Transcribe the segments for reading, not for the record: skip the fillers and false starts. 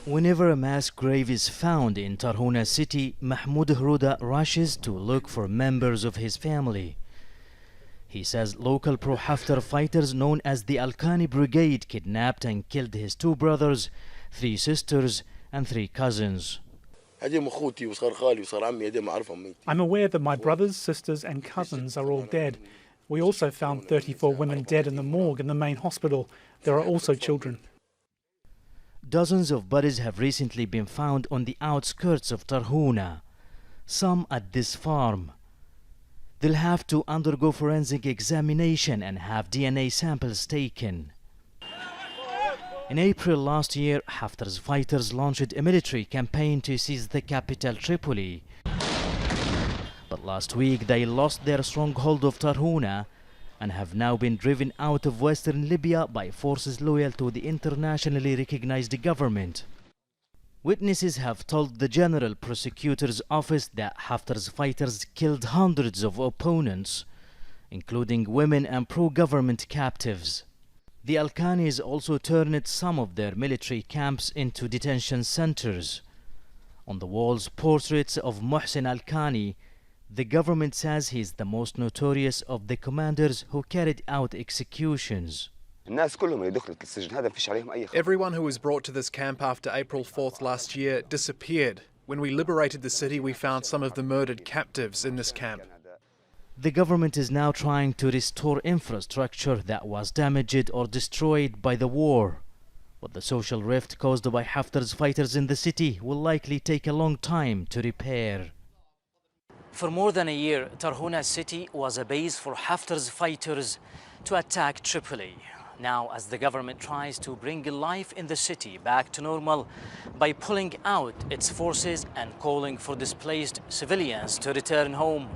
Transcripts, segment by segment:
Whenever a mass grave is found in Tarhuna city, Mahmoud Hruda rushes to look for members of his family. He says local pro-Haftar fighters known as the Al-Khani Brigade kidnapped and killed his 2 brothers, 3 sisters and 3 cousins. I'm aware that my brothers, sisters and cousins are all dead. We also found 34 women dead in the morgue in the main hospital. There are also children. Dozens of bodies have recently been found on the outskirts of Tarhuna, some at this farm. They'll have to undergo forensic examination and have DNA samples taken. In April last year, Haftar's fighters launched a military campaign to seize the capital Tripoli. But last week they lost their stronghold of Tarhuna and have now been driven out of western Libya by forces loyal to the internationally recognized government. Witnesses have told the General Prosecutor's Office that Haftar's fighters killed hundreds of opponents, including women and pro-government captives. The Al-Khanis also turned some of their military camps into detention centers. On the walls, portraits of Mohsen Al-Khani. The government says he is the most notorious of the commanders who carried out executions. Everyone who was brought to this camp after April 4th last year disappeared. When we liberated the city, we found some of the murdered captives in this camp. The government is now trying to restore infrastructure that was damaged or destroyed by the war. But the social rift caused by Haftar's fighters in the city will likely take a long time to repair. For more than a year, Tarhuna city was a base for Haftar's fighters to attack Tripoli. Now, as the government tries to bring life in the city back to normal by pulling out its forces and calling for displaced civilians to return home,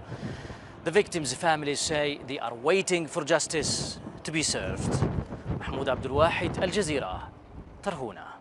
the victims' families say they are waiting for justice to be served. Mahmoud Abdul Wahid, Al Jazeera, Tarhuna.